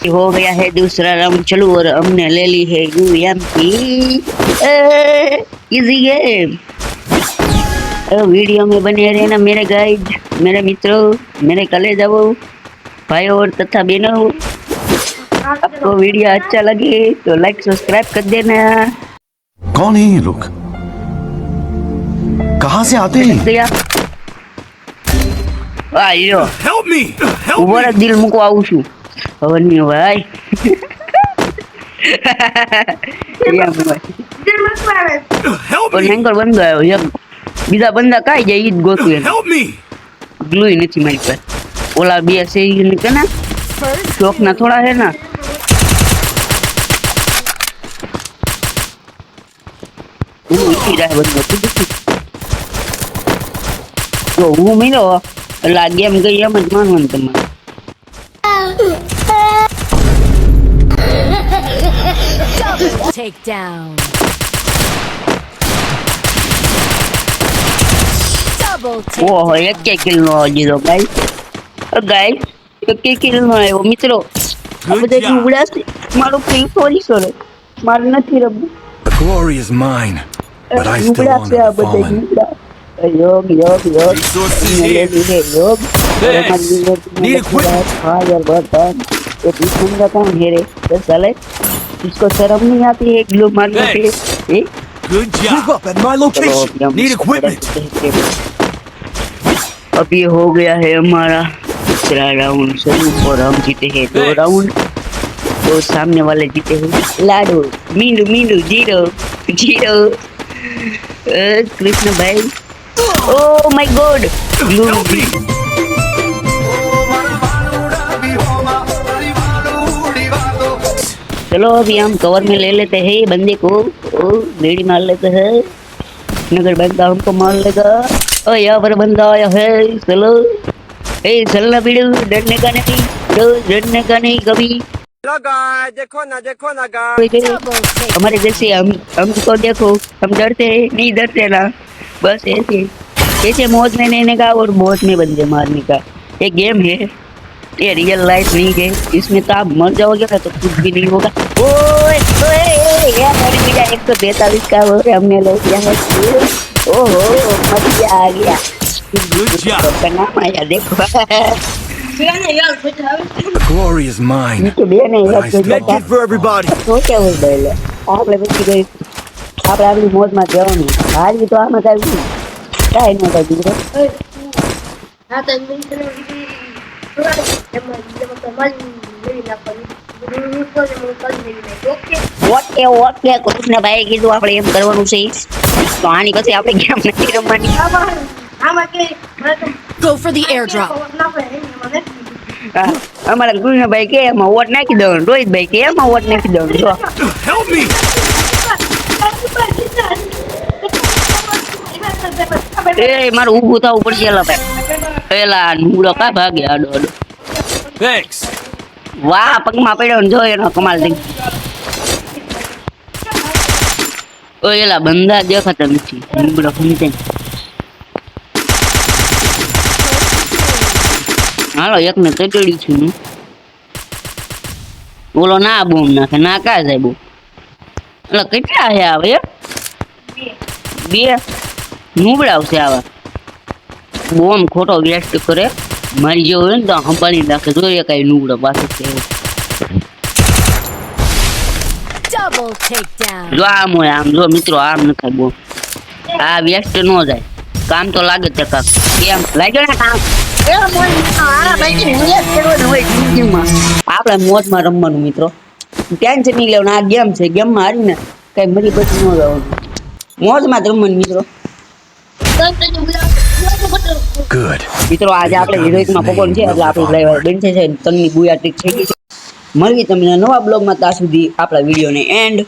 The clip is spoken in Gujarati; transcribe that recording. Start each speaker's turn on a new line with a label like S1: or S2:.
S1: हो गया है दूसरा राउंड। चलो और हमने ले ली है यूएमपी इजी गेम। वीडियो में बने रहना मेरे गाइड, मेरे मित्रों, मेरे कलेजाओ, भाइयों और तथा बहनों। आपको वीडियो अच्छा लगे तो लाइक सब्सक्राइब कर देना।
S2: कौन है ये लोग, कहां से आते हैं?
S1: आयो
S3: Help me! Help
S1: ઉભો
S3: me!
S1: રે, દિલ મૂકવા આવું છું. હવે નહીં ભાઈ. એમ ભાઈ.
S3: Help
S1: પણ
S3: me!
S1: હેન્ગર બંધ આવ્યો એમ. બીજા બંદા કાંઈ જાય ઈ જ ગોતું એમ.
S3: Help me!
S1: ગ્લુય નથી મારી પાસે. ઓલા બે છે ઈ કે ના શોખના થોડા છે ને. હું ઈચ્છી જાય બંધો તો હું મિલો એટલે આ ગેમ ગઈ એમ જ માનવાનું તમારે.
S4: Take down. Double take.
S1: ઓહો એક કિલ નો જીરો ગાઈસ. ગાઈસ એક કિલ નો આવ્યો મિત્રો. આ બધા
S3: job.
S1: ઉડાશે મારું ફ્રી ફોરી કરે મારું નથી રમવું.
S3: The glory is mine, but I still
S1: ઉડાશે
S3: honor
S1: આ
S3: the
S1: બધા
S3: fallen.
S1: યોગ યોગ યોગ
S3: Resources
S1: મેં ले
S3: here.
S1: ली है योग
S3: Thanks. Need equipment.
S1: Fire button ये पीछे कौन है रे बस साले इसको शर्म नहीं आती है ग्लो मारने के लिए. ए
S3: Good
S2: Move
S3: job.
S2: up at my
S1: चलो
S2: location.
S1: अभी हम
S3: Need equipment.
S1: अब ये हो गया है हमारा तीसरा राउंड शुरू और हम जीते हैं 2
S3: Thanks.
S1: राउंड और सामने वाले जीते हैं लाडो मीनू मीनू जीरो जीरो. कृष्ण भाई oh my God
S3: Help me!
S1: चलो अभी हम कवर में ले लेते हैं बंदे को. ओ बेड़ी मार लेते हैं नगर बंदा हमको मार लेगा. ओ यहाँ पर बंदा आया है. चलो ए चलना बीड़ू डरने का नहीं डरने का नहीं कभी.
S3: देखो ना
S4: Double take.
S1: हमारे जैसे हमको देखो हम डरते हैं नहीं डरते ना बस ऐसे ऐसे मौज में रहने का और मौज में बंदे मारने का. ये गेम है ये रियल लाइफ नहीं है. इसमें तो आप मर जाओगे ना तो कुछ भी नहीं होगा. ओए ओए यार मेरी बेटा 143 का वो हमने ले लिया है. ओहो मजा आ गया.
S3: Good job.
S1: का नाम आया देखो.
S3: The glory is mine,
S1: तो बे नहीं
S3: but I
S1: लग
S3: still
S1: गया
S3: for everybody.
S1: તો કેવું બોલે આપણે પછી ગઈ આપણે આપણી મોજમાં જવાનું હારી તો આમાં કાંઈ કાંઈ ન થાય દીકરો. ઓકે ઓકે કૃષ્ણભાઈ કીધું આપણે એમ કરવાનું છે તો આની પછી આપણે ગેમ નથી રમવાની.
S4: Go for the airdrop.
S1: હા, અમારા કૃષ્ણભાઈ કે એમાં વોટ નાખી દેવાનું રોહિતભાઈ કે એમાં વોટ નાખી દેવાનું. જો
S3: Help me!
S1: એ મારું ઊભું થવું પડશે એલા ભાઈ. પેલા નુડો કા ભાગે આડો આડો.
S3: Thanks.
S1: વાહ પગમાં પડ્યો ને જો એનો કમાલ થઈ. ઓ એલા બંદા દેખાતા નથી નુડો સમજે. હાલો એકને તટડ્યું છું હું. ઓલો ના બોમ નાખે ના કા જાય બહુ. એટલે કેટલા છે આવે 2 નુબડાવશે આવા. બોમ ખોટો વેસ્ટ કરે મારી જેવો હોય ને તો સંભાળી નાખે. જોઈએ કઈ નુબડો પાછું છે
S4: Double take down.
S1: જો આમ હોય આમ જો મિત્રો આમ ન થાય બોમ. આ વેસ્ટ ન જાય કામ તો લાગે તે કામ કેમ લાગ્યો ને કામ. આપણે મોજમાં રમવાનું મિત્રો ટેન્શન નહીં લેવાનું. આ ગેમ છે ગેમમાં હારીને કઈ મરી બચી ન જવાનું. મોજમાં જ રમવાનું મિત્રો.
S3: Good.
S1: મિત્રો આજે આપણે હિરોઈકમાં પકોન છે એટલે આપણે ડ્રાઈવર બનશે છે તનની બુયા ટ્રીક થઈ ગઈ છે. મળવી તમને નવા બ્લોગમાં ત્યાં સુધી આપણા વિડીયોને એન્ડ